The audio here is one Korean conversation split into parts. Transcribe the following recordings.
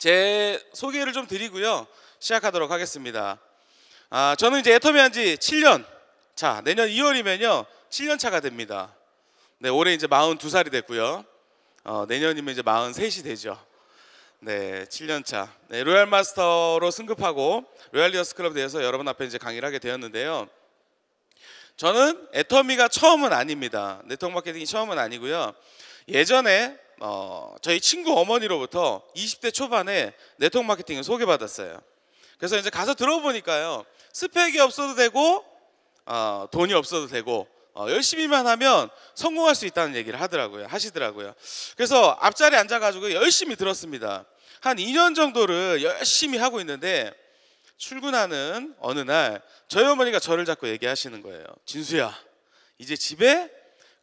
제 소개를 좀 드리고요. 시작하도록 하겠습니다. 저는 이제 애터미 한지 7년 차, 내년 2월이면요 7년 차가 됩니다. 네, 올해 이제 42살이 됐고요. 내년이면 이제 43이 되죠. 네, 7년 차. 네, 로얄 마스터로 승급하고 로얄 리더스 클럽에 대해서 여러분 앞에 이제 강의를 하게 되었는데요. 저는 애터미가 처음은 아닙니다. 네트워크 마케팅이 처음은 아니고요. 예전에 저희 친구 어머니로부터 20대 초반에 네트워크 마케팅을 소개받았어요. 그래서 이제 가서 들어보니까요, 스펙이 없어도 되고 돈이 없어도 되고 열심히만 하면 성공할 수 있다는 얘기를 하시더라고요. 그래서 앞자리에 앉아가지고 열심히 들었습니다. 한 2년 정도를 열심히 하고 있는데 출근하는 어느 날 저희 어머니가 저를 잡고 얘기하시는 거예요. 진수야, 이제 집에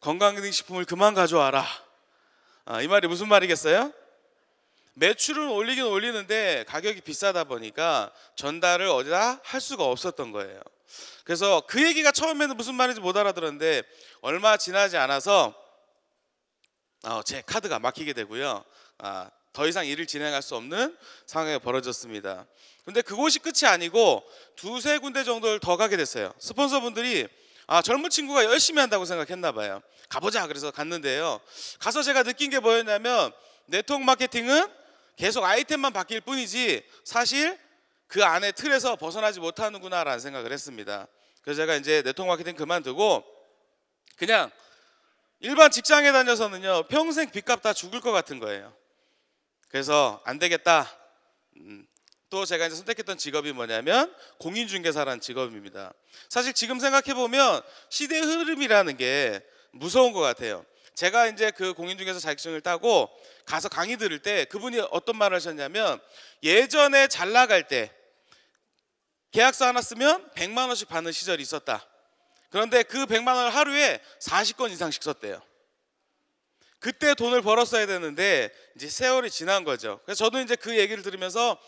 건강기능식품을 그만 가져와라. 이 말이 무슨 말이겠어요? 매출은 올리긴 올리는데 가격이 비싸다 보니까 전달을 어디다 할 수가 없었던 거예요. 그래서 그 얘기가 처음에는 무슨 말인지 못 알아들었는데 얼마 지나지 않아서 제 카드가 막히게 되고요. 더 이상 일을 진행할 수 없는 상황이 벌어졌습니다. 근데 그곳이 끝이 아니고 두세 군데 정도를 더 가게 됐어요. 스폰서분들이 젊은 친구가 열심히 한다고 생각했나 봐요. 가보자 그래서 갔는데요. 가서 제가 느낀 게 뭐였냐면 네트워크 마케팅은 계속 아이템만 바뀔 뿐이지 사실 그 안에 틀에서 벗어나지 못하는구나 라는 생각을 했습니다. 그래서 제가 이제 네트워크 마케팅 그만두고 그냥 일반 직장에 다녀서는요 평생 빚값 다 죽을 것 같은 거예요. 그래서 안 되겠다. 또 제가 이제 선택했던 직업이 뭐냐면 공인중개사라는 직업입니다. 사실 지금 생각해보면 시대의 흐름이라는 게 무서운 것 같아요. 제가 이제 그 공인중개사 자격증을 따고 가서 강의 들을 때 그분이 어떤 말을 하셨냐면 예전에 잘 나갈 때 계약서 하나 쓰면 100만 원씩 받는 시절이 있었다. 그런데 그 100만 원을 하루에 40건 이상씩 썼대요. 그때 돈을 벌었어야 되는데 이제 세월이 지난 거죠. 그래서 저도 이제 그 얘기를 들으면서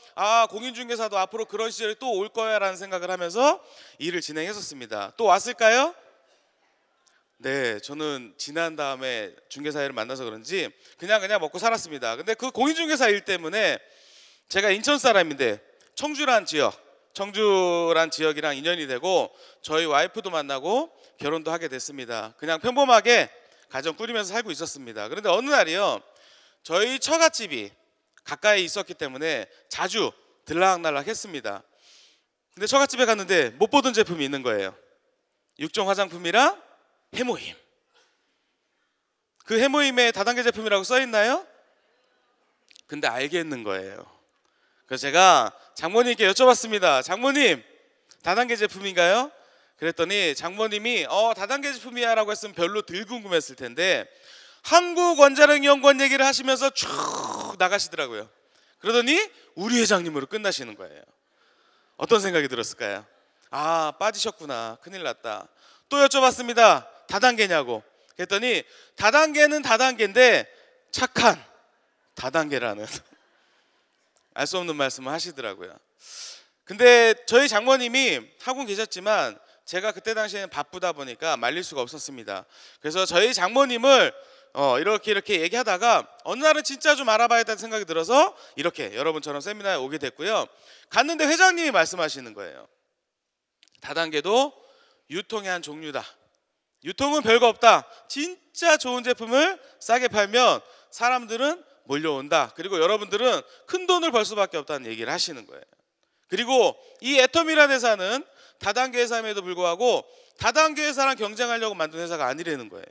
공인중개사도 앞으로 그런 시절이 또 올 거야 라는 생각을 하면서 일을 진행했었습니다. 또 왔을까요? 네, 저는 지난 다음에 중개사 일을 만나서 그런지 그냥 먹고 살았습니다. 근데 그 공인중개사 일 때문에 제가 인천 사람인데 청주란 지역이랑 인연이 되고 저희 와이프도 만나고 결혼도 하게 됐습니다. 그냥 평범하게 가정 꾸리면서 살고 있었습니다. 그런데 어느 날이요, 저희 처갓집이 가까이 있었기 때문에 자주 들락날락 했습니다. 근데 처갓집에 갔는데 못 보던 제품이 있는 거예요. 육종 화장품이랑 해모임. 그 해모임에 다단계 제품이라고 써있나요? 근데 알겠는 거예요. 그래서 제가 장모님께 여쭤봤습니다. 장모님, 다단계 제품인가요? 그랬더니 장모님이 다단계 제품이야 라고 했으면 별로 덜 궁금했을 텐데 한국원자력연구원 얘기를 하시면서 쭉 나가시더라고요. 그러더니 우리 회장님으로 끝나시는 거예요. 어떤 생각이 들었을까요? 빠지셨구나, 큰일 났다. 또 여쭤봤습니다. 다단계냐고. 그랬더니 다단계는 다단계인데 착한 다단계라는 알 수 없는 말씀을 하시더라고요. 근데 저희 장모님이 하고 계셨지만 제가 그때 당시에는 바쁘다 보니까 말릴 수가 없었습니다. 그래서 저희 장모님을 이렇게 얘기하다가 어느 날은 진짜 좀 알아봐야겠다는 생각이 들어서 이렇게 여러분처럼 세미나에 오게 됐고요. 갔는데 회장님이 말씀하시는 거예요. 다단계도 유통의 한 종류다. 유통은 별거 없다. 진짜 좋은 제품을 싸게 팔면 사람들은 몰려온다. 그리고 여러분들은 큰 돈을 벌 수밖에 없다는 얘기를 하시는 거예요. 그리고 이 애터미라는 회사는 다단계 회사임에도 불구하고 다단계 회사랑 경쟁하려고 만든 회사가 아니라는 거예요.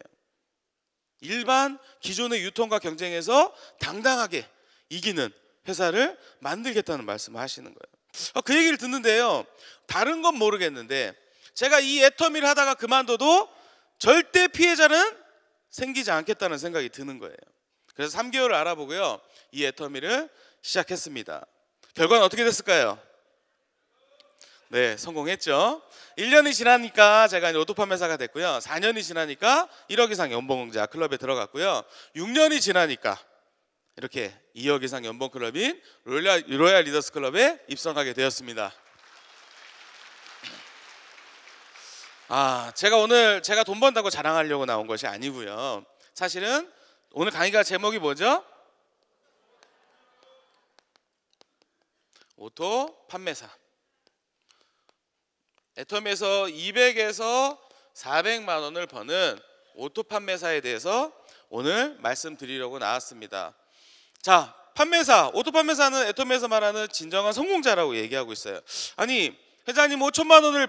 일반 기존의 유통과 경쟁해서 당당하게 이기는 회사를 만들겠다는 말씀을 하시는 거예요. 그 얘기를 듣는데요, 다른 건 모르겠는데 제가 이 애터미를 하다가 그만둬도 절대 피해자는 생기지 않겠다는 생각이 드는 거예요. 그래서 3개월을 알아보고요, 이 애터미를 시작했습니다. 결과는 어떻게 됐을까요? 네, 성공했죠. 1년이 지나니까 제가 이제 오토 판매사가 됐고요. 4년이 지나니까 1억 이상 연봉자 클럽에 들어갔고요. 6년이 지나니까 이렇게 2억 이상 연봉 클럽인 로얄 리더스 클럽에 입성하게 되었습니다. 제가 돈 번다고 자랑하려고 나온 것이 아니고요. 사실은 오늘 강의가 제목이 뭐죠? 오토 판매사. 애터미에서 200에서 400만 원을 버는 오토 판매사에 대해서 오늘 말씀드리려고 나왔습니다. 자, 판매사, 오토 판매사는 애터미에서 말하는 진정한 성공자라고 얘기하고 있어요. 아니, 회장님 5천만 원을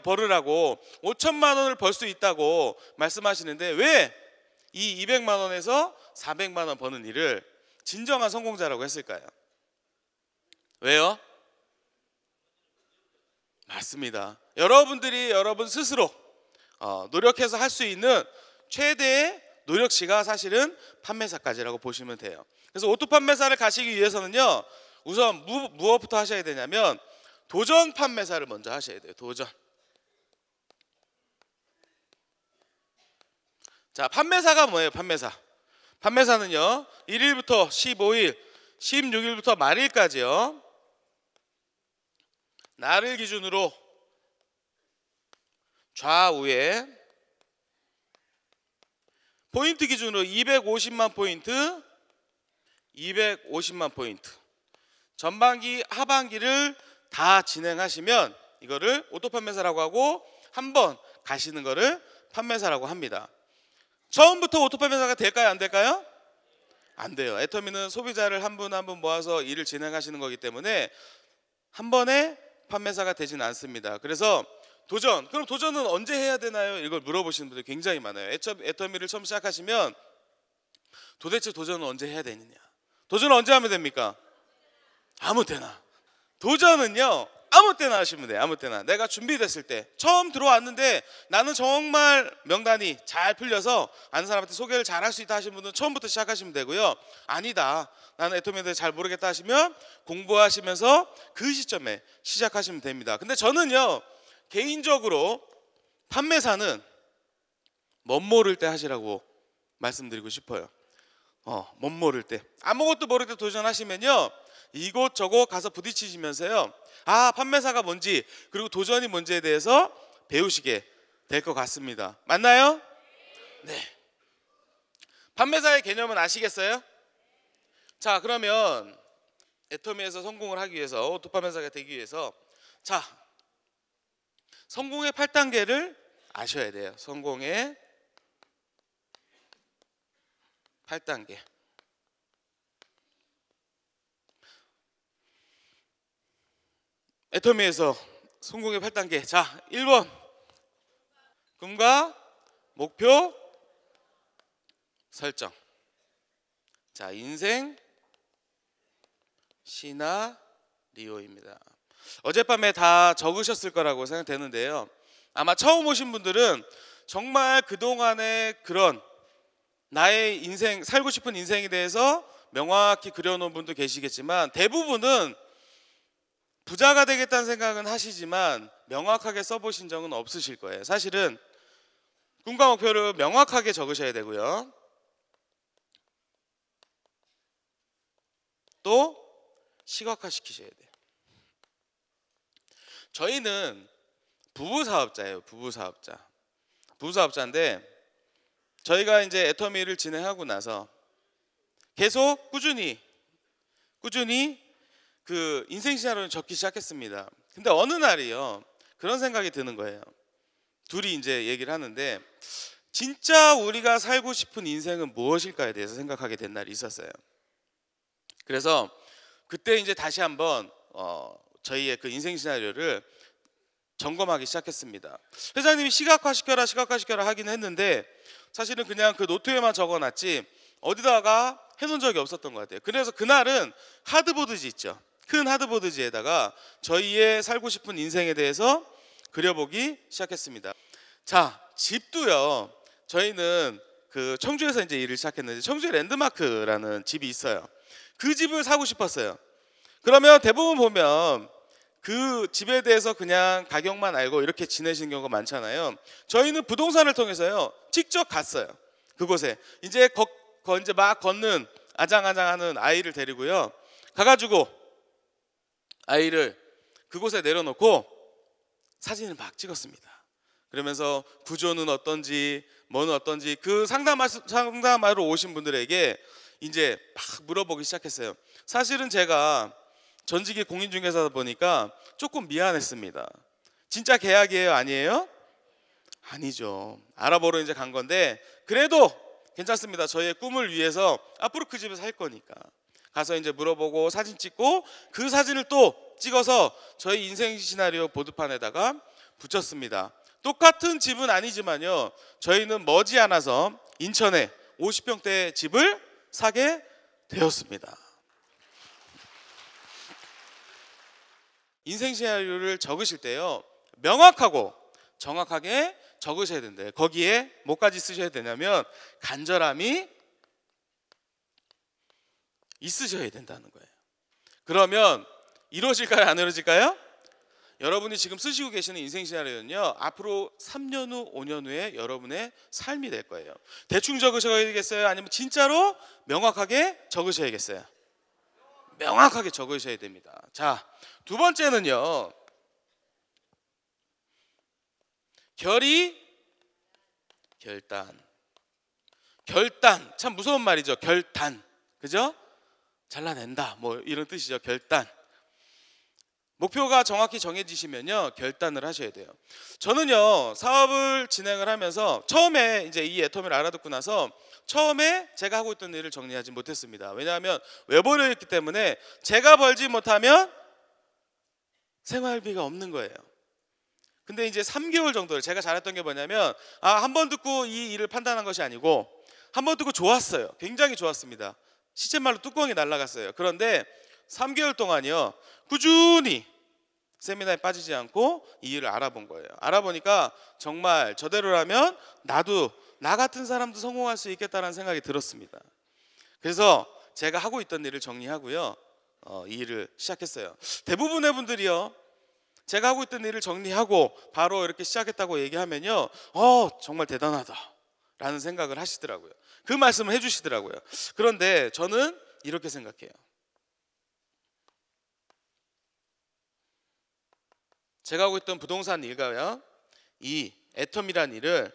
벌으라고 5천만 원을 벌 수 있다고 말씀하시는데 왜 이 200만 원에서 400만 원 버는 일을 진정한 성공자라고 했을까요? 왜요? 맞습니다. 여러분들이 여러분 스스로 노력해서 할 수 있는 최대의 노력치가 사실은 판매사까지라고 보시면 돼요. 그래서 오토 판매사를 가시기 위해서는요, 우선 무엇부터 하셔야 되냐면 도전 판매사를 먼저 하셔야 돼요. 도전. 자, 판매사가 뭐예요? 판매사. 판매사는요, 1일부터 15일, 16일부터 말일까지요, 날을 기준으로 좌우에 포인트 기준으로 250만 포인트, 250만 포인트, 전반기, 하반기를 다 진행하시면 이거를 오토 판매사라고 하고, 한번 가시는 거를 판매사라고 합니다. 처음부터 오토 판매사가 될까요? 안 될까요? 안 돼요. 애터미는 소비자를 한 분 한 분 모아서 일을 진행하시는 거기 때문에 한 번에 판매사가 되진 않습니다. 그래서 도전, 그럼 도전은 언제 해야 되나요? 이걸 물어보시는 분들이 굉장히 많아요. 애터미를 처음 시작하시면 도대체 도전은 언제 해야 되느냐? 도전은 언제 하면 됩니까? 아무 때나. 도전은요, 아무 때나 하시면 돼요. 아무 때나. 내가 준비됐을 때, 처음 들어왔는데 나는 정말 명단이 잘 풀려서 아는 사람한테 소개를 잘 할 수 있다 하시는 분은 처음부터 시작하시면 되고요. 아니다, 나는 애터미에 대해 잘 모르겠다 하시면 공부하시면서 그 시점에 시작하시면 됩니다. 근데 저는요, 개인적으로 판매사는 멋 모를 때 하시라고 말씀드리고 싶어요. 멋 모를 때, 아무것도 모를 때 도전하시면요, 이곳저곳 가서 부딪히시면서요, 아, 판매사가 뭔지 그리고 도전이 뭔지에 대해서 배우시게 될 것 같습니다. 맞나요? 네. 판매사의 개념은 아시겠어요? 자, 그러면 애터미에서 성공을 하기 위해서, 오토 판매사가 되기 위해서, 자, 성공의 8단계를 아셔야 돼요. 성공의 8단계. 애터미에서 성공의 8단계. 자, 1번 꿈과 목표 설정. 자, 인생 시나리오입니다. 어젯밤에 다 적으셨을 거라고 생각되는데요, 아마 처음 오신 분들은 정말 그동안의 그런 나의 인생, 살고 싶은 인생에 대해서 명확히 그려놓은 분도 계시겠지만, 대부분은 부자가 되겠다는 생각은 하시지만 명확하게 써보신 적은 없으실 거예요. 사실은 꿈과 목표를 명확하게 적으셔야 되고요, 또 시각화 시키셔야 돼요. 저희는 부부사업자예요. 부부사업자인데 저희가 이제 애터미를 진행하고 나서 계속 꾸준히 그 인생 시나리오를 적기 시작했습니다. 근데 어느 날이요, 그런 생각이 드는 거예요. 둘이 이제 얘기를 하는데, 진짜 우리가 살고 싶은 인생은 무엇일까에 대해서 생각하게 된 날이 있었어요. 그래서 그때 이제 다시 한번 저희의 그 인생 시나리오를 점검하기 시작했습니다. 회장님이 시각화시켜라 하긴 했는데 사실은 그냥 그 노트에만 적어놨지 어디다가 해놓은 적이 없었던 것 같아요. 그래서 그날은 하드보드지 있죠, 큰 하드보드지에다가 저희의 살고 싶은 인생에 대해서 그려보기 시작했습니다. 자, 집도요, 저희는 그 청주에서 이제 일을 시작했는데 청주에 랜드마크라는 집이 있어요. 그 집을 사고 싶었어요. 그러면 대부분 보면 그 집에 대해서 그냥 가격만 알고 이렇게 지내시는 경우가 많잖아요. 저희는 부동산을 통해서요, 직접 갔어요. 그곳에 이제 이제 막 걷는 아장아장하는 아이를 데리고요, 가가지고 아이를 그곳에 내려놓고 사진을 막 찍었습니다. 그러면서 구조는 어떤지 뭐는 어떤지 그 상담하러 오신 분들에게 이제 막 물어보기 시작했어요. 사실은 제가 전직이 공인중개사다 보니까 조금 미안했습니다. 진짜 계약이에요, 아니에요? 아니죠. 알아보러 이제 간 건데 그래도 괜찮습니다. 저희의 꿈을 위해서 앞으로 그 집에 살 거니까 가서 이제 물어보고 사진 찍고 그 사진을 또 찍어서 저희 인생 시나리오 보드판에다가 붙였습니다. 똑같은 집은 아니지만요, 저희는 머지않아서 인천에 50평대 집을 사게 되었습니다. 인생 시나리오를 적으실 때요, 명확하고 정확하게 적으셔야 된대요. 거기에 뭐까지 쓰셔야 되냐면 간절함이 있으셔야 된다는 거예요. 그러면 이루어질까요, 안 이루어질까요? 여러분이 지금 쓰시고 계시는 인생 시나리오는요, 앞으로 3년 후, 5년 후에 여러분의 삶이 될 거예요. 대충 적으셔야겠어요? 아니면 진짜로 명확하게 적으셔야겠어요? 명확하게 적으셔야 됩니다. 자, 두 번째는요, 결의, 결단. 결단, 참 무서운 말이죠. 결단, 그죠? 잘라낸다, 뭐 이런 뜻이죠. 결단. 목표가 정확히 정해지시면요, 결단을 하셔야 돼요. 저는요, 사업을 진행을 하면서 처음에 이제 이 애터미를 알아듣고 나서 처음에 제가 하고 있던 일을 정리하지 못했습니다. 왜냐하면 외벌이에 있기 때문에 제가 벌지 못하면 생활비가 없는 거예요. 근데 이제 3개월 정도를 제가 잘했던 게 뭐냐면, 한 번 듣고 이 일을 판단한 것이 아니고 한 번 듣고 좋았어요. 굉장히 좋았습니다. 시쳇말로 뚜껑이 날아갔어요. 그런데 3개월 동안이요, 꾸준히 세미나에 빠지지 않고 이 일을 알아본 거예요. 알아보니까 정말 저대로라면 나도, 나 같은 사람도 성공할 수 있겠다는 생각이 들었습니다. 그래서 제가 하고 있던 일을 정리하고요, 이 일을 시작했어요. 대부분의 분들이요, 제가 하고 있던 일을 정리하고 바로 이렇게 시작했다고 얘기하면요, 정말 대단하다 라는 생각을 하시더라고요. 그 말씀을 해주시더라고요. 그런데 저는 이렇게 생각해요. 제가 하고 있던 부동산 일가요, 이 애텀이란 일을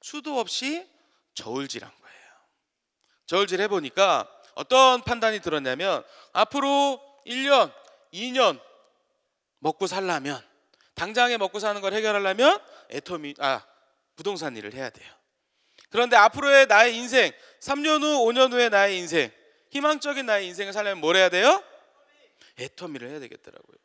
수도 없이 저울질한 거예요. 저울질 해보니까 어떤 판단이 들었냐면, 앞으로 1년, 2년 먹고 살려면, 당장에 먹고 사는 걸 해결하려면 부동산 일을 해야 돼요. 그런데 앞으로의 나의 인생, 3년 후, 5년 후의 나의 인생, 희망적인 나의 인생을 살려면 뭘 해야 돼요? 애터미를 해야 되겠더라고요.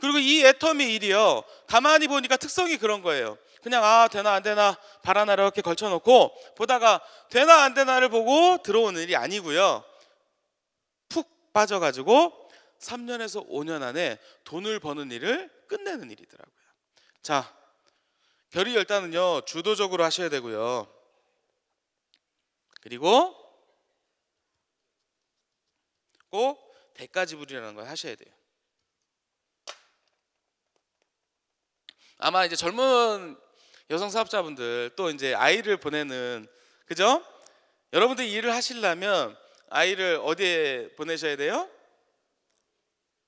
그리고 이 애터미 일이요, 가만히 보니까 특성이 그런 거예요. 그냥 되나 안 되나 발 하나 이렇게 걸쳐놓고 보다가 되나 안 되나를 보고 들어오는 일이 아니고요, 푹 빠져가지고 3년에서 5년 안에 돈을 버는 일을 끝내는 일이더라고요. 자, 결의 결단은요, 주도적으로 하셔야 되고요, 그리고 꼭 대가 지불이라는 걸 하셔야 돼요. 아마 이제 젊은 여성 사업자분들, 또 이제 아이를 보내는, 그죠? 여러분들이 일을 하시려면 아이를 어디에 보내셔야 돼요?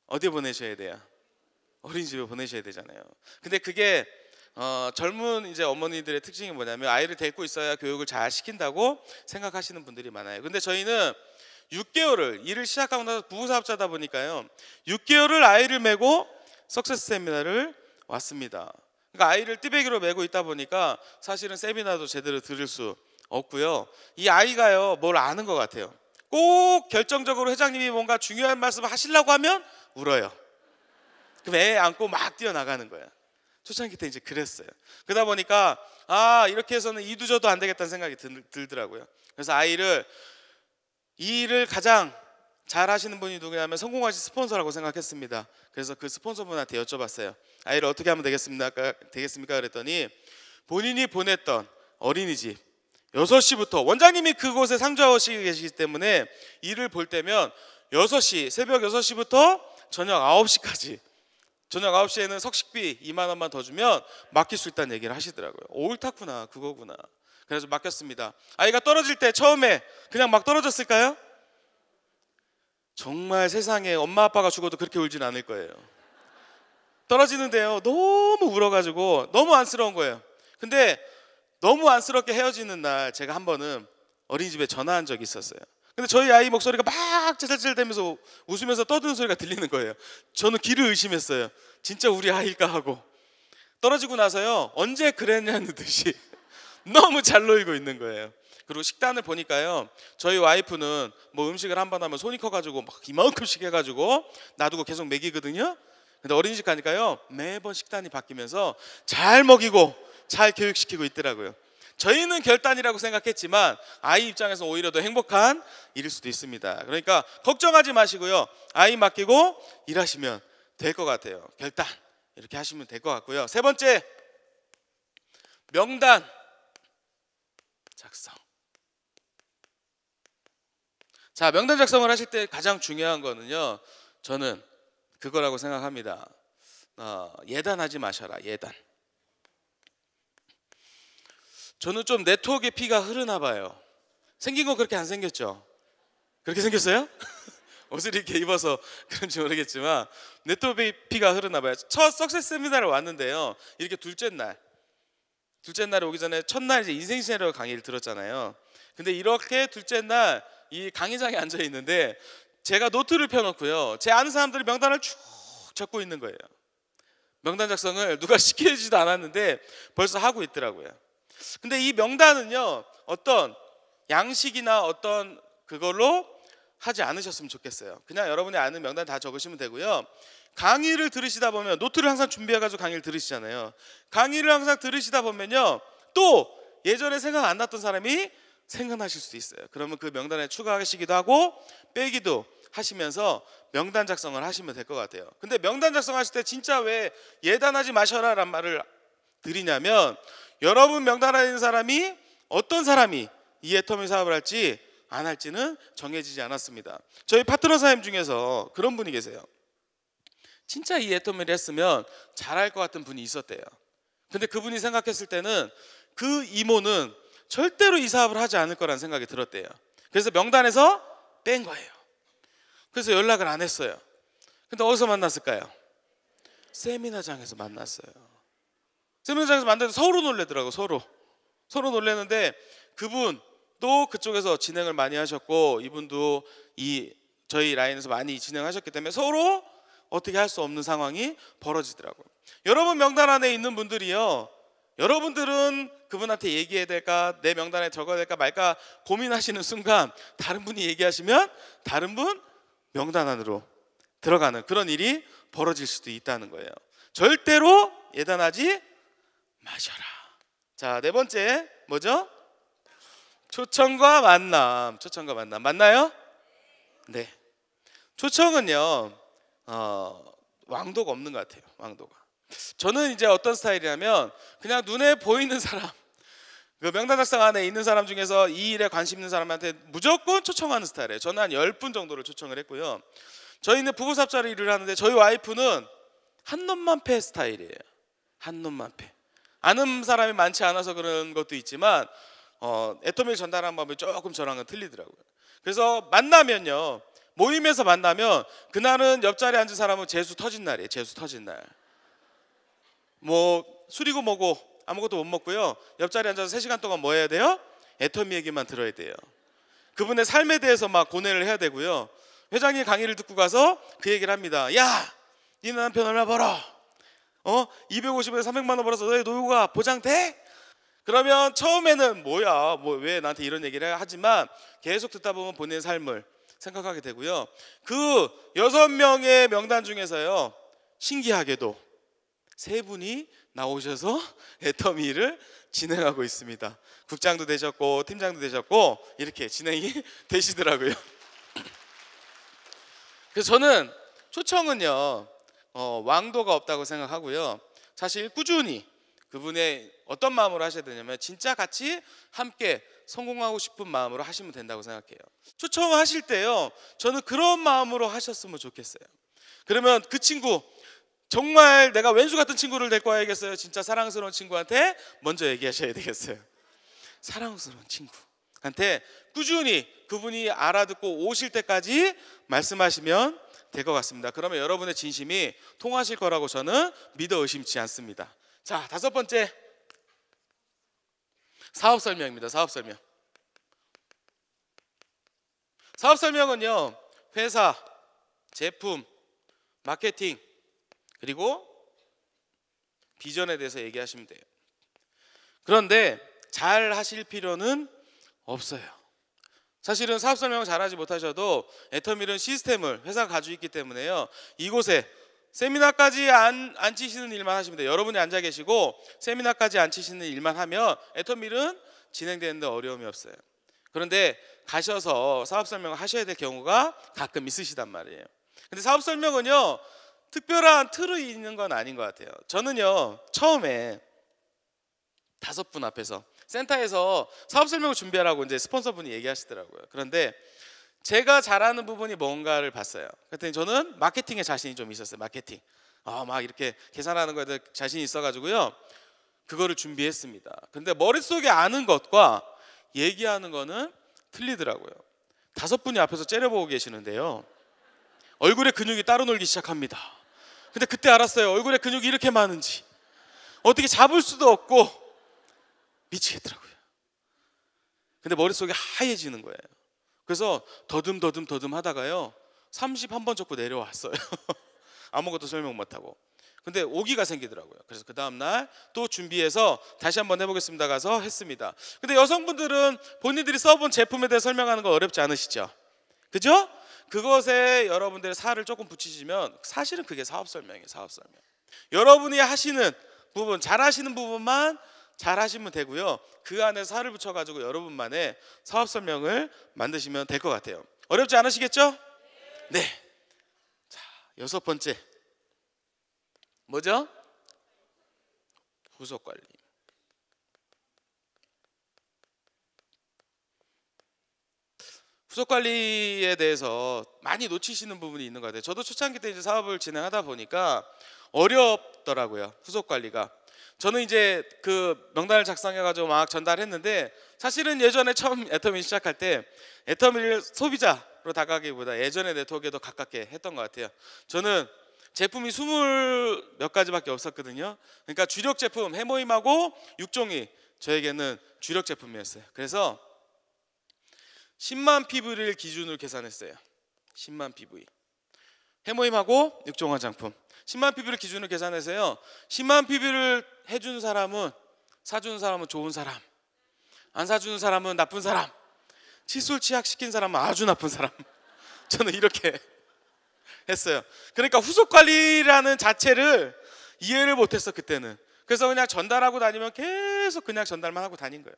어디에 보내셔야 돼요? 어린이집에 보내셔야 되잖아요. 근데 그게 젊은 이제 어머니들의 특징이 뭐냐면, 아이를 데리고 있어야 교육을 잘 시킨다고 생각하시는 분들이 많아요. 근데 저희는 6개월을 일을 시작하고 나서 부부사업자다 보니까요, 6개월을 아이를 메고 석세스 세미나를 왔습니다. 그러니까 아이를 띠배기로 메고 있다 보니까 사실은 세미나도 제대로 들을 수 없고요, 이 아이가요, 뭘 아는 것 같아요. 꼭 결정적으로 회장님이 뭔가 중요한 말씀을 하시려고 하면 울어요. 그럼 애 안고 막 뛰어나가는 거야. 초창기 때 이제 그랬어요. 그러다 보니까 이렇게 해서는 이두저도 안 되겠다는 생각이 들더라고요. 그래서 이 일을 가장 잘 하시는 분이 누구냐면 성공하신 스폰서라고 생각했습니다. 그래서 그 스폰서분한테 여쭤봤어요. 아이를 어떻게 하면 되겠습니까? 그랬더니 본인이 보냈던 어린이집 6시부터, 원장님이 그곳에 상주하시고 계시기 때문에 일을 볼 때면 6시, 새벽 6시부터 저녁 9시까지, 저녁 9시에는 석식비 2만 원만 더 주면 맡길 수 있다는 얘기를 하시더라고요. 옳다구나, 그거구나. 그래서 맡겼습니다. 아이가 떨어질 때 처음에 그냥 막 떨어졌을까요? 정말 세상에 엄마 아빠가 죽어도 그렇게 울진 않을 거예요. 떨어지는데요, 너무 울어가지고 너무 안쓰러운 거예요. 근데 너무 안쓰럽게 헤어지는 날 제가 한 번은 어린이집에 전화한 적이 있었어요. 근데 저희 아이 목소리가 막 짤짤짤대면서 웃으면서 떠드는 소리가 들리는 거예요. 저는 귀를 의심했어요. 진짜 우리 아이일까 하고. 떨어지고 나서요, 언제 그랬냐는 듯이 너무 잘 놀고 있는 거예요. 그리고 식단을 보니까요, 저희 와이프는 뭐 음식을 한 번 하면 손이 커가지고 막 이만큼씩 해가지고 놔두고 계속 먹이거든요. 근데 어린이집 가니까요, 매번 식단이 바뀌면서 잘 먹이고 잘 교육시키고 있더라고요. 저희는 결단이라고 생각했지만 아이 입장에서 오히려 더 행복한 일일 수도 있습니다. 그러니까 걱정하지 마시고요, 아이 맡기고 일하시면 될 것 같아요. 결단 이렇게 하시면 될 것 같고요. 세 번째, 명단 작성. 자, 명단 작성을 하실 때 가장 중요한 거는요, 저는 그거라고 생각합니다. 예단하지 마셔라. 예단. 저는 좀 네트워크의 피가 흐르나 봐요. 생긴 건 그렇게 안 생겼죠? 그렇게 생겼어요? 옷을 이렇게 입어서 그런지 모르겠지만 네트워크의 피가 흐르나 봐요. 첫 석세스 세미나를 왔는데요, 이렇게 둘째 날에 오기 전에 첫날 이제 인생 시나리오 강의를 들었잖아요. 근데 이렇게 둘째 날 이 강의장에 앉아 있는데 제가 노트를 펴놓고요, 제 아는 사람들이 명단을 쭉 적고 있는 거예요. 명단 작성을 누가 시켜주지도 않았는데 벌써 하고 있더라고요. 근데 이 명단은요, 어떤 양식이나 어떤 그걸로 하지 않으셨으면 좋겠어요. 그냥 여러분이 아는 명단 다 적으시면 되고요. 강의를 들으시다 보면 노트를 항상 준비해가지고 강의를 들으시잖아요. 강의를 항상 들으시다 보면요, 또 예전에 생각 안 났던 사람이 생각나실 수도 있어요. 그러면 그 명단에 추가하시기도 하고 빼기도 하시면서 명단 작성을 하시면 될 것 같아요. 근데 명단 작성하실 때 진짜 왜 예단하지 마셔라 란 말을 드리냐면, 여러분 명단 안에 있는 사람이 어떤 사람이 이 애터미 사업을 할지 안 할지는 정해지지 않았습니다. 저희 파트너 사님 중에서 그런 분이 계세요. 진짜 이 애터미를 했으면 잘할 것 같은 분이 있었대요. 근데 그분이 생각했을 때는 그 이모는 절대로 이 사업을 하지 않을 거라는 생각이 들었대요. 그래서 명단에서 뺀 거예요. 그래서 연락을 안 했어요. 근데 어디서 만났을까요? 세미나장에서 만났어요. 세미나장에서 만났는데 서로 놀래더라고. 서로 놀랬는데 그분도 그쪽에서 진행을 많이 하셨고 이분도 저희 라인에서 많이 진행하셨기 때문에 서로 어떻게 할 수 없는 상황이 벌어지더라고요. 여러분 명단 안에 있는 분들이요, 여러분들은 그분한테 얘기해야 될까, 내 명단에 적어야 될까 말까 고민하시는 순간 다른 분이 얘기하시면 다른 분 명단 안으로 들어가는 그런 일이 벌어질 수도 있다는 거예요. 절대로 예단하지 마셔라. 자, 네 번째 뭐죠? 초청과 만남. 초청과 만남 맞나요? 네. 초청은요, 왕도가 없는 것 같아요. 왕도가. 저는 이제 어떤 스타일이냐면 그냥 눈에 보이는 사람, 그 명단 작성 안에 있는 사람 중에서 이 일에 관심 있는 사람한테 무조건 초청하는 스타일이에요. 저는 한 10분 정도를 초청을 했고요. 저희는 부부삽자리 일을 하는데 저희 와이프는 한 놈만 패 스타일이에요. 한 놈만 패. 아는 사람이 많지 않아서 그런 것도 있지만 애터미를 전달하는 방법이 조금 저랑은 틀리더라고요. 그래서 만나면요, 모임에서 만나면 그날은 옆자리에 앉은 사람은 재수 터진 날이에요. 재수 터진 날. 뭐 술이고 뭐고 아무것도 못 먹고요, 옆자리에 앉아서 3시간 동안 뭐 해야 돼요? 애터미 얘기만 들어야 돼요. 그분의 삶에 대해서 막 고뇌를 해야 되고요. 회장님 강의를 듣고 가서 그 얘기를 합니다. 야, 니네 남편 얼마 벌어? 250에서 300만 원 벌어서 너의 노후가 보장돼? 그러면 처음에는 뭐야, 뭐 왜 나한테 이런 얘기를 하지만 계속 듣다 보면 본인의 삶을 생각하게 되고요. 그 6명의 명단 중에서요, 신기하게도 3분이 나오셔서 애터미를 진행하고 있습니다. 국장도 되셨고 팀장도 되셨고 이렇게 진행이 되시더라고요. 그래서 저는 초청은요, 왕도가 없다고 생각하고요. 사실 꾸준히 그분의 어떤 마음으로 하셔야 되냐면 진짜 같이 함께 성공하고 싶은 마음으로 하시면 된다고 생각해요. 초청하실 때요, 저는 그런 마음으로 하셨으면 좋겠어요. 그러면 그 친구, 정말 내가 왼수 같은 친구를 데리고 와야겠어요? 진짜 사랑스러운 친구한테 먼저 얘기하셔야 되겠어요. 사랑스러운 친구한테 꾸준히 그분이 알아듣고 오실 때까지 말씀하시면 될 것 같습니다. 그러면 여러분의 진심이 통하실 거라고 저는 믿어 의심치 않습니다. 자, 5번째, 사업 설명입니다. 사업 설명. 사업 설명은요, 회사, 제품, 마케팅, 그리고 비전에 대해서 얘기하시면 돼요. 그런데 잘 하실 필요는 없어요. 사실은 사업 설명을 잘하지 못하셔도 애터미는 시스템을 회사가 가지고 있기 때문에요, 이곳에 세미나까지 안 치시는 일만 하시면 돼요. 여러분이 앉아 계시고 세미나까지 안 치시는 일만 하면 애터미는 진행되는데 어려움이 없어요. 그런데 가셔서 사업 설명을 하셔야 될 경우가 가끔 있으시단 말이에요. 근데 사업 설명은요, 특별한 틀이 있는 건 아닌 것 같아요. 저는요, 처음에 5분 앞에서 센터에서 사업 설명을 준비하라고 이제 스폰서분이 얘기하시더라고요. 그런데 제가 잘하는 부분이 뭔가를 봤어요. 그랬더니 저는 마케팅에 자신이 좀 있었어요. 마케팅. 막 이렇게 계산하는 거에 자신이 있어가지고요, 그거를 준비했습니다. 근데 머릿속에 아는 것과 얘기하는 거는 틀리더라고요. 5분이 앞에서 째려보고 계시는데요, 얼굴에 근육이 따로 놀기 시작합니다. 근데 그때 알았어요. 얼굴에 근육이 이렇게 많은지. 어떻게 잡을 수도 없고 미치겠더라고요. 근데 머릿속이 하얘지는 거예요. 그래서 더듬 하다가요, 31번 적고 내려왔어요. 아무것도 설명 못하고. 근데 오기가 생기더라고요. 그래서 그 다음날 또 준비해서 다시 한번 해보겠습니다 가서 했습니다. 근데 여성분들은 본인들이 써본 제품에 대해 설명하는 거 어렵지 않으시죠? 그죠? 그것에 여러분들의 살을 조금 붙이시면 사실은 그게 사업 설명이에요. 사업 설명. 여러분이 하시는 부분, 잘하시는 부분만 잘하시면 되고요, 그 안에 살을 붙여가지고 여러분만의 사업 설명을 만드시면 될 것 같아요. 어렵지 않으시겠죠? 네. 자, 6번째 뭐죠? 후속 관리. 후속 관리에 대해서 많이 놓치시는 부분이 있는 것 같아요. 저도 초창기 때 이제 사업을 진행하다 보니까 어렵더라고요, 후속 관리가. 저는 이제 그 명단을 작성해가지고 막 전달했는데, 사실은 예전에 처음 애터미 시작할 때 애터미를 소비자로 다가가기보다 예전의 네트워크에 더 가깝게 했던 것 같아요. 저는 제품이 20 몇 가지밖에 없었거든요. 그러니까 주력 제품 해모임하고 육종이 저에게는 주력 제품이었어요. 그래서 10만 PV를 기준으로 계산했어요. 10만 PV. 해모임하고 육종 화장품 10만 PV를 기준으로 계산해서요, 10만 PV를 해주는 사람은, 사주는 사람은 좋은 사람, 안 사주는 사람은 나쁜 사람, 칫솔 치약시킨 사람은 아주 나쁜 사람. 저는 이렇게 했어요. 그러니까 후속 관리라는 자체를 이해를 못했어 그때는. 그래서 그냥 전달하고 다니면 계속 그냥 전달만 하고 다닌 거예요.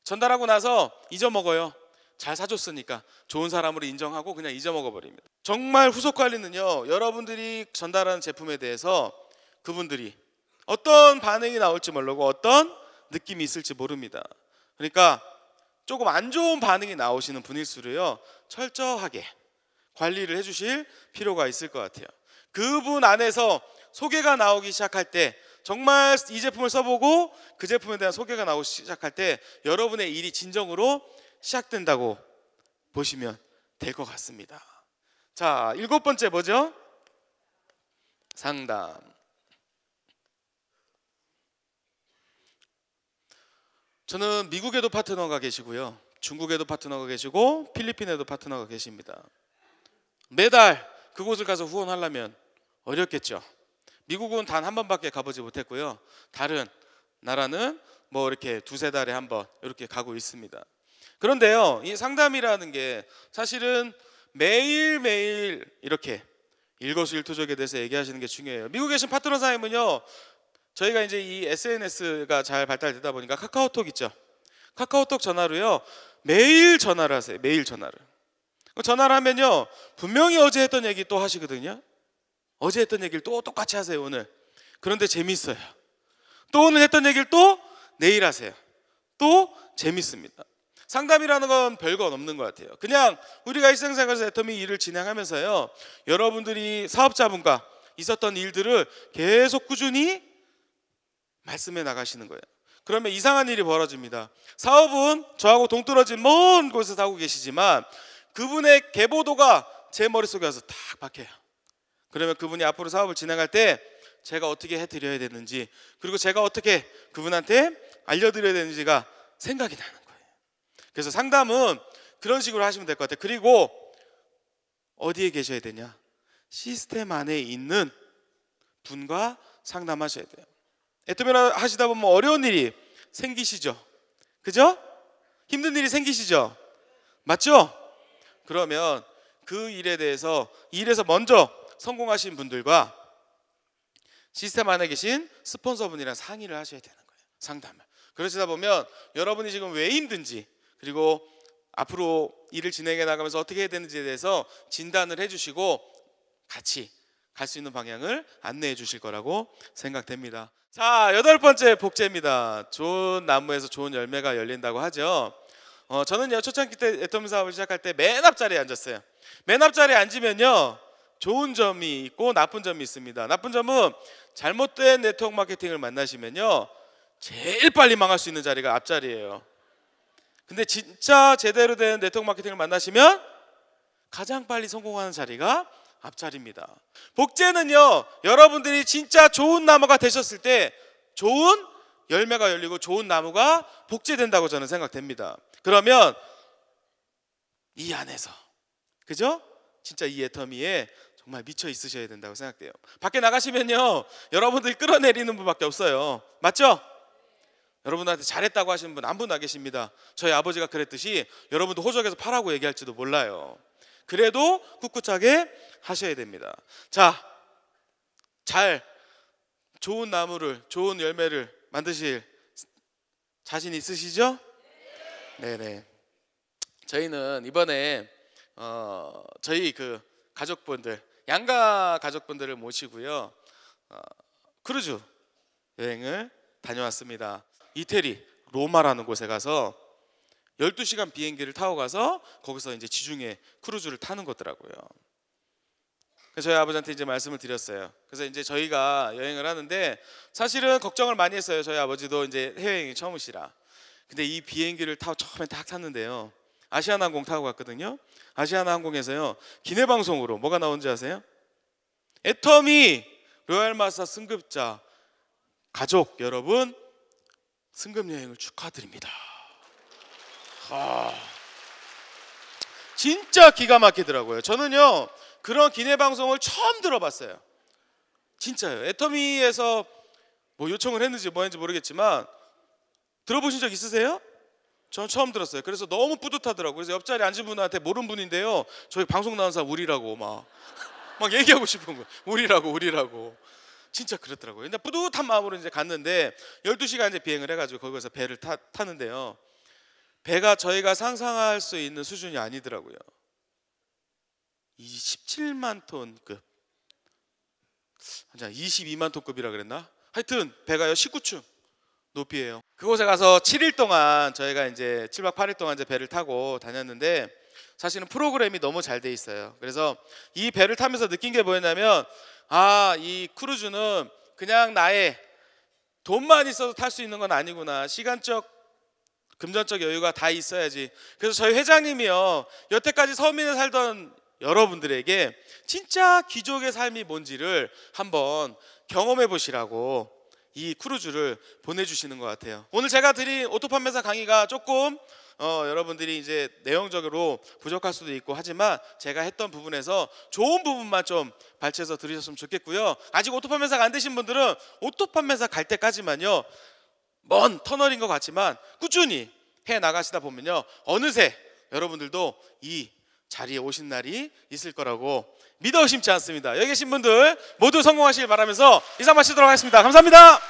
전달하고 나서 잊어먹어요. 잘 사줬으니까 좋은 사람으로 인정하고 그냥 잊어먹어버립니다. 정말 후속 관리는요, 여러분들이 전달하는 제품에 대해서 그분들이 어떤 반응이 나올지 모르고 어떤 느낌이 있을지 모릅니다. 그러니까 조금 안 좋은 반응이 나오시는 분일수록요, 철저하게 관리를 해주실 필요가 있을 것 같아요. 그분 안에서 소개가 나오기 시작할 때, 정말 이 제품을 써보고 그 제품에 대한 소개가 나오기 시작할 때 여러분의 일이 진정으로 시작된다고 보시면 될 것 같습니다. 자, 7번째 뭐죠? 상담. 저는 미국에도 파트너가 계시고요, 중국에도 파트너가 계시고 필리핀에도 파트너가 계십니다. 매달 그곳을 가서 후원하려면 어렵겠죠. 미국은 단 한 번밖에 가보지 못했고요, 다른 나라는 뭐 이렇게 2-3달에 한 번 이렇게 가고 있습니다. 그런데요, 이 상담이라는 게 사실은 매일매일 이렇게 일거수일투족에 대해서 얘기하시는 게 중요해요. 미국에 계신 파트너 사님은요, 저희가 이제 이 SNS가 잘 발달되다 보니까 카카오톡 있죠. 카카오톡 전화로요, 매일 전화를 하세요. 매일 전화를. 전화를 하면요, 분명히 어제 했던 얘기 또 하시거든요. 어제 했던 얘기를 또 똑같이 하세요 오늘. 그런데 재밌어요. 또 오늘 했던 얘기를 또 내일 하세요. 또 재밌습니다. 상담이라는 건 별건 없는 것 같아요. 그냥 우리가 일상생활에서 애터미 일을 진행하면서요, 여러분들이 사업자분과 있었던 일들을 계속 꾸준히 말씀해 나가시는 거예요. 그러면 이상한 일이 벌어집니다. 사업은 저하고 동떨어진 먼 곳에서 하고 계시지만 그분의 계보도가 제 머릿속에 와서 딱 박혀요. 그러면 그분이 앞으로 사업을 진행할 때 제가 어떻게 해드려야 되는지, 그리고 제가 어떻게 그분한테 알려드려야 되는지가 생각이 나는 거예요. 그래서 상담은 그런 식으로 하시면 될 것 같아요. 그리고 어디에 계셔야 되냐? 시스템 안에 있는 분과 상담하셔야 돼요. 애터미를 하시다 보면 어려운 일이 생기시죠? 그죠? 힘든 일이 생기시죠? 맞죠? 그러면 그 일에 대해서 이 일에서 먼저 성공하신 분들과 시스템 안에 계신 스폰서분이랑 상의를 하셔야 되는 거예요. 상담을. 그러시다 보면 여러분이 지금 왜 힘든지, 그리고 앞으로 일을 진행해 나가면서 어떻게 해야 되는지에 대해서 진단을 해주시고 같이 갈 수 있는 방향을 안내해 주실 거라고 생각됩니다. 자, 8번째 복제입니다. 좋은 나무에서 좋은 열매가 열린다고 하죠. 저는요, 초창기 때 애터미 사업을 시작할 때 맨 앞자리에 앉았어요. 맨 앞자리에 앉으면요, 좋은 점이 있고 나쁜 점이 있습니다. 나쁜 점은 잘못된 네트워크 마케팅을 만나시면요, 제일 빨리 망할 수 있는 자리가 앞자리예요. 근데 진짜 제대로 된 네트워크 마케팅을 만나시면 가장 빨리 성공하는 자리가 앞자리입니다. 복제는요, 여러분들이 진짜 좋은 나무가 되셨을 때 좋은 열매가 열리고 좋은 나무가 복제된다고 저는 생각됩니다. 그러면 이 안에서, 그죠? 진짜 이 애터미에 정말 미쳐 있으셔야 된다고 생각돼요. 밖에 나가시면요, 여러분들이 끌어내리는 분밖에 없어요. 맞죠? 여러분한테 잘했다고 하시는 분 한 분 안 계십니다. 저희 아버지가 그랬듯이 여러분도 호적에서 파라고 얘기할지도 몰라요. 그래도 꿋꿋하게 하셔야 됩니다. 자, 좋은 나무를, 좋은 열매를 만드실 자신 있으시죠? 네네. 저희는 이번에 저희 그 가족분들, 양가 가족분들을 모시고요, 크루즈 여행을 다녀왔습니다. 이태리 로마라는 곳에 가서 12시간 비행기를 타고 가서 거기서 이제 지중해 크루즈를 타는 거더라고요. 그래서 저희 아버지한테 이제 말씀을 드렸어요. 그래서 이제 저희가 여행을 하는데 사실은 걱정을 많이 했어요. 저희 아버지도 이제 해외여행이 처음이시라. 근데 이 비행기를 타고 처음에 딱 탔는데요, 아시아나항공 타고 갔거든요. 아시아나항공에서요, 기내 방송으로 뭐가 나온지 아세요? 애터미 로얄마사 승급자 가족 여러분, 승급 여행을 축하드립니다. 진짜 기가 막히더라고요. 저는요, 그런 기내 방송을 처음 들어봤어요. 진짜요. 애터미에서 뭐 요청을 했는지 뭐 했는지 모르겠지만 들어보신 적 있으세요? 저는 처음 들었어요. 그래서 너무 뿌듯하더라고요. 그래서 옆자리에 앉은 분한테 모르는 분인데요, 저희 방송 나온 사람 우리라고 막 얘기하고 싶은 거예요. 우리라고. 진짜 그렇더라고요. 근데 뿌듯한 마음으로 이제 갔는데 12시간 이제 비행을 해가지고 거기서 배를 타는데요, 배가 저희가 상상할 수 있는 수준이 아니더라고요. 17만 톤급, 22만 톤급이라 그랬나? 하여튼 배가요 19층 높이에요. 그곳에 가서 7일 동안 저희가 이제 7박 8일 동안 이제 배를 타고 다녔는데 사실은 프로그램이 너무 잘 돼 있어요. 그래서 이 배를 타면서 느낀 게 뭐였냐면, 이 크루즈는 그냥 나의 돈만 있어도 탈 수 있는 건 아니구나. 시간적, 금전적 여유가 다 있어야지. 그래서 저희 회장님이요, 여태까지 서민에 살던 여러분들에게 진짜 귀족의 삶이 뭔지를 한번 경험해 보시라고 이 크루즈를 보내주시는 것 같아요. 오늘 제가 드린 오토판매사 강의가 조금 여러분들이 이제 내용적으로 부족할 수도 있고 하지만 제가 했던 부분에서 좋은 부분만 좀 발췌해서 들으셨으면 좋겠고요. 아직 오토판매사가 안 되신 분들은 오토판매사 갈 때까지만요, 먼 터널인 것 같지만 꾸준히 해 나가시다 보면요, 어느새 여러분들도 이 자리에 오신 날이 있을 거라고 믿어 의심치 않습니다. 여기 계신 분들 모두 성공하시길 바라면서 인사 마치도록 하겠습니다. 감사합니다.